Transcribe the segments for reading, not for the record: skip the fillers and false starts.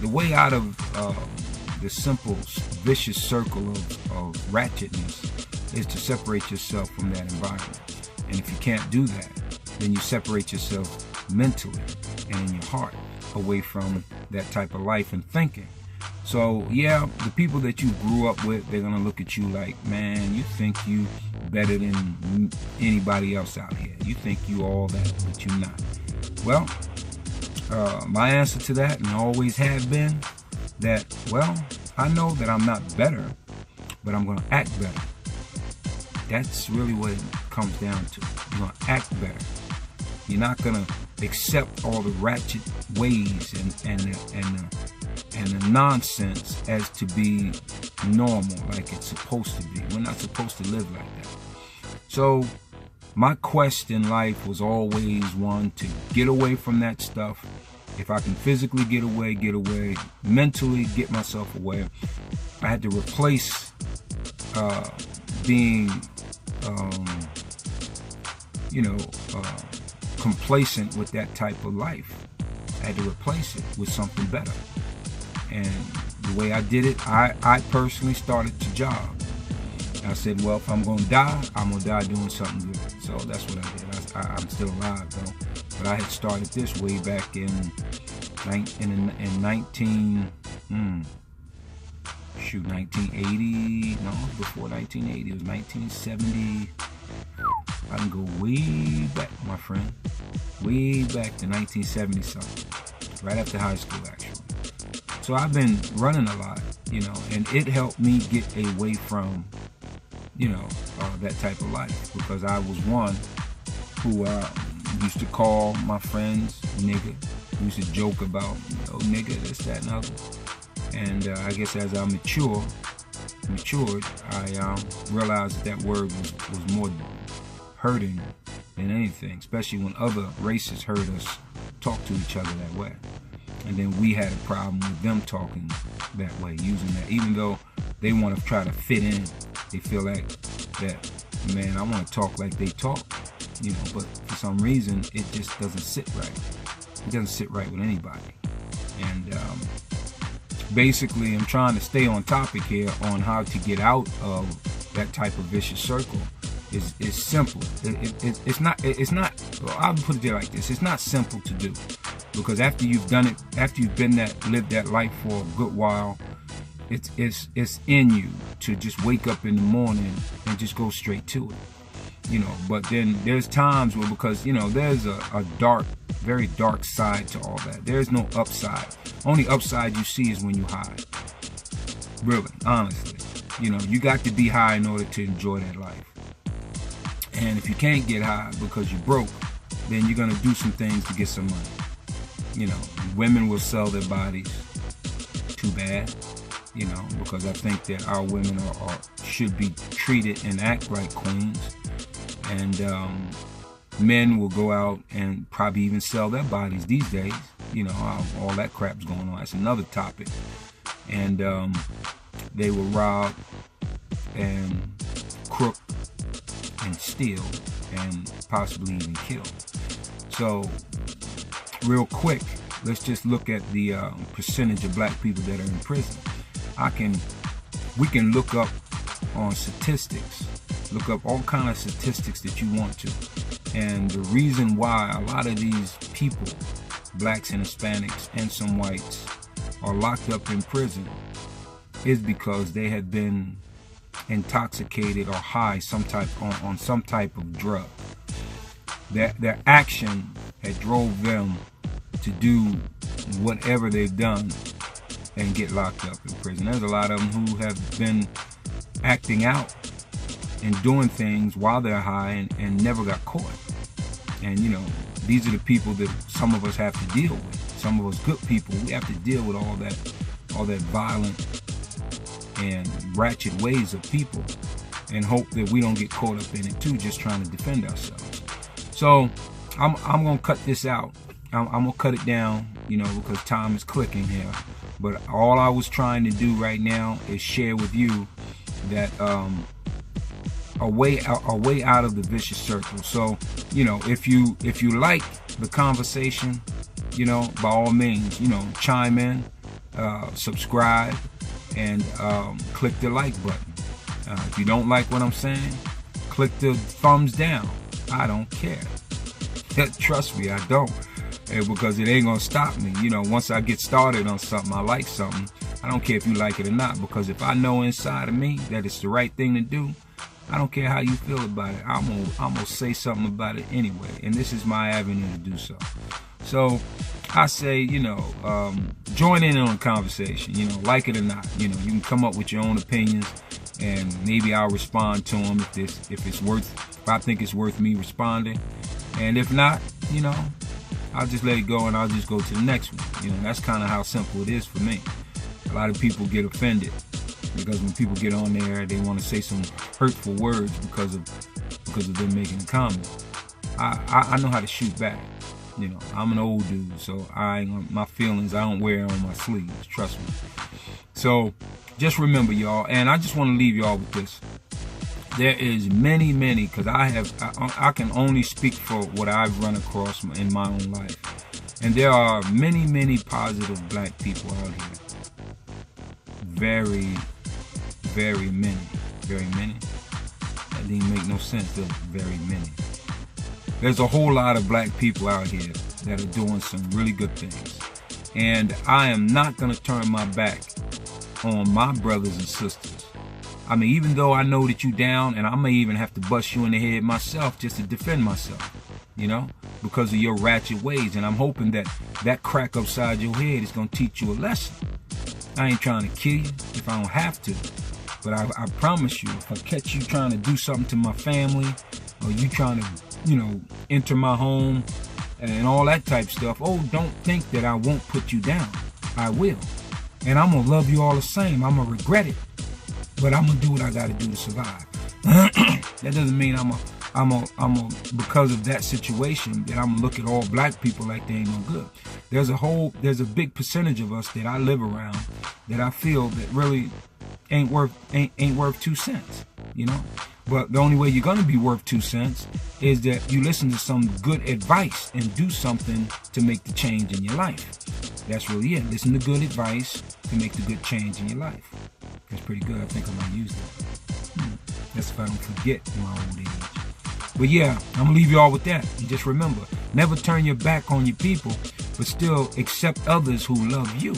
the way out of the simple vicious circle of ratchetness is to separate yourself from that environment. And if you can't do that, then you separate yourself mentally and in your heart away from that type of life and thinking. So yeah, the people that you grew up with, they're gonna look at you like, man, you think you better than anybody else out here. You think you all that, but you're not. Well, my answer to that, and always have been, that, well, I know that I'm not better, but I'm gonna act better. That's really what it comes down to. You're gonna act better. You're not gonna accept all the ratchet ways and the nonsense as to be normal, like it's supposed to be. We're not supposed to live like that. So my quest in life was always one to get away from that stuff. If I can physically get away, mentally get myself away. I had to replace being complacent with that type of life. I had to replace it with something better. And the way I did it, I personally started to jog. I said, well, if I'm gonna die, I'm gonna die doing something good. So that's what I did. I'm still alive though, but I had started this way back in 1980. No, before 1980, it was 1970. I can go way back, my friend, way back to 1970 something, right after high school actually. So I've been running a lot, and it helped me get away from, that type of life, because I was one who used to call my friends nigga. We used to joke about, nigga, this, that, and other. And I guess as I matured, I realized that word was more hurting than anything, especially when other races heard us talk to each other that way. And then we had a problem with them talking that way, using that. Even though they want to try to fit in, they feel like that, man, I want to talk like they talk, but for some reason, it just doesn't sit right. It doesn't sit right with anybody. And basically, I'm trying to stay on topic here on how to get out of that type of vicious circle. It's simple. It's not, well, I'll put it there like this. It's not simple to do. Because after you've done it, after you've lived that life for a good while, it's in you to just wake up in the morning and just go straight to it. But then there's times where, because there's a dark, very dark side to all that. There's no upside. Only upside you see is when you high. Really, honestly, you got to be high in order to enjoy that life. And if you can't get high because you're broke, then you're gonna do some things to get some money. Women will sell their bodies. Too bad, because I think that our women should be treated and act like queens. And men will go out and probably even sell their bodies these days. All that crap's going on. That's another topic. And they will rob and crook and steal and possibly even kill. So real quick, let's just look at the percentage of black people that are in prison. We can look up on statistics, look up all kind of statistics that you want to. And the reason why a lot of these people, blacks and Hispanics and some whites, are locked up in prison is because they have been intoxicated or high on some type of drug. Their action had drove them to do whatever they've done and get locked up in prison. There's a lot of them who have been acting out and doing things while they're high and never got caught. And these are the people that some of us have to deal with. Some of us good people, we have to deal with all that violent and ratchet ways of people, and hope that we don't get caught up in it too, just trying to defend ourselves. So I'm gonna cut this out. I'm gonna cut it down, because time is clicking here. But all I was trying to do right now is share with you that a way out of the vicious circle. So if you like the conversation, by all means, chime in. subscribe, and click the like button. If you don't like what I'm saying, click the thumbs down. I don't care. Trust me, I don't. Because it ain't gonna stop me. You know, once I get started on something, I like something, I don't care if you like it or not, because if I know inside of me that it's the right thing to do, I don't care how you feel about it. I'm gonna say something about it anyway, and this is my avenue to do so. So I say, you know, join in on the conversation. You know, like it or not. You know, you can come up with your own opinions, and maybe I'll respond to them if I think it's worth me responding. And if not, you know, I'll just let it go and I'll just go to the next one. You know, that's kind of how simple it is for me. A lot of people get offended because when people get on there, they want to say some hurtful words because of them making a comment. I know how to shoot back. You know, I'm an old dude, so my feelings, I don't wear it on my sleeves. Trust me. So just remember, y'all, and I just want to leave y'all with this. There is many, because I can only speak for what I've run across in my own life. And there are many positive black people out here. Very many. Very many? That didn't make no sense. There's very many. There's a whole lot of black people out here that are doing some really good things. And I am not going to turn my back on my brothers and sisters. I mean, even though I know that you down, and I may even have to bust you in the head myself just to defend myself, you know, because of your ratchet ways. And I'm hoping that crack upside your head is going to teach you a lesson. I ain't trying to kill you if I don't have to. But I promise you, if I catch you trying to do something to my family, or you trying to, you know, enter my home and all that type stuff, oh, don't think that I won't put you down. I will. And I'm going to love you all the same. I'm going to regret it. But I'm gonna do what I gotta do to survive. That doesn't mean because of that situation that I'm gonna look at all black people like they ain't no good. There's a big percentage of us that I live around that I feel that really ain't worth 2 cents, you know. But the only way you're gonna be worth 2 cents is that you listen to some good advice and do something to make the change in your life. That's really it. Listen to good advice to make the good change in your life. That's pretty good. I think I might use that. That's if I don't forget in my old age. But yeah, I'm going to leave you all with that. And just remember, never turn your back on your people, but still accept others who love you.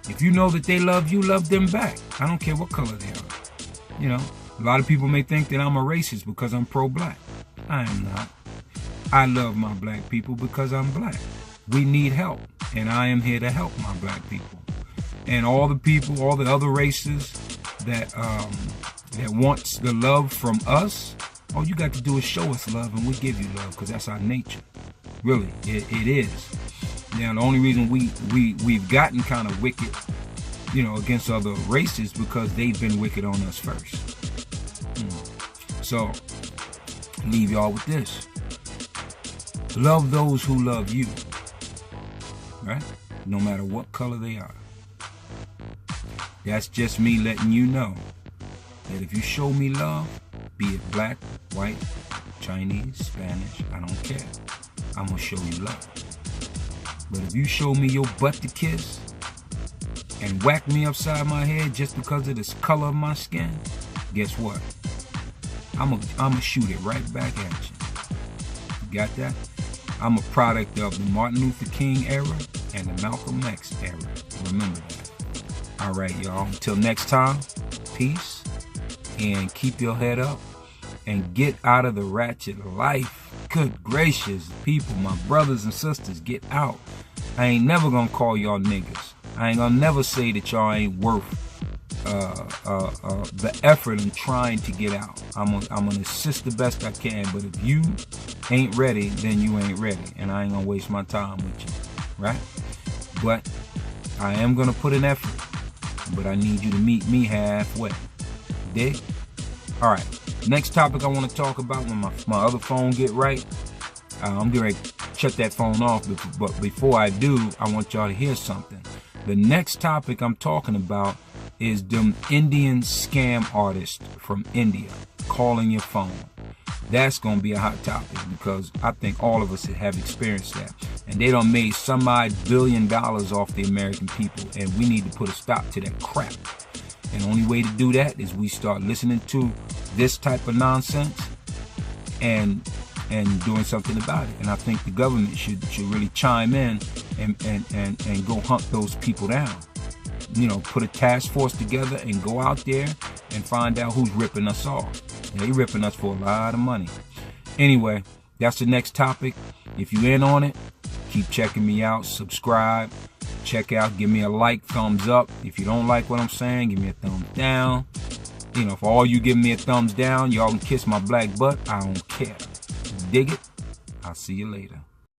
If you know that they love you, love them back. I don't care what color they are. You know, a lot of people may think that I'm a racist because I'm pro-black. I am not. I love my black people because I'm black. We need help, and I am here to help my black people. And all the people, all the other races that wants the love from us, all you got to do is show us love, and we give you love, because that's our nature. Really, it is. Now, the only reason we've gotten kind of wicked, you know, against other races, because they've been wicked on us first. So, leave y'all with this. Love those who love you, right? No matter what color they are. That's just me letting you know that if you show me love, be it black, white, Chinese, Spanish, I don't care. I'm going to show you love. But if you show me your butt to kiss and whack me upside my head just because of the color of my skin, guess what? I'm gonna shoot it right back at you. You got that? I'm a product of the Martin Luther King era and the Malcolm X era. Remember that. All right, y'all. Until next time, peace, and keep your head up and get out of the ratchet life. Good gracious, people, my brothers and sisters, get out. I ain't never gonna call y'all niggas. I ain't gonna never say that y'all ain't worth the effort in trying to get out. I'm gonna assist the best I can, but if you ain't ready, then you ain't ready, and I ain't gonna waste my time with you, right? But I am gonna put an effort, but I need you to meet me halfway. Dig? All right. Next topic I want to talk about when my other phone get right. I'm getting ready to shut that phone off, but before I do, I want y'all to hear something. The next topic I'm talking about is them Indian scam artists from India calling your phone. That's going to be a hot topic because I think all of us have experienced that. And they done made some odd $1 billion off the American people. And we need to put a stop to that crap. And the only way to do that is we start listening to this type of nonsense and doing something about it. And I think the government should really chime in and go hunt those people down. You know, put a task force together and go out there and find out who's ripping us off. They ripping us for a lot of money. Anyway, that's the next topic. If you're in on it, keep checking me out. Subscribe. Check out. Give me a like, thumbs up. If you don't like what I'm saying, give me a thumbs down. You know, for all you giving me a thumbs down, y'all can kiss my black butt. I don't care. Dig it? I'll see you later.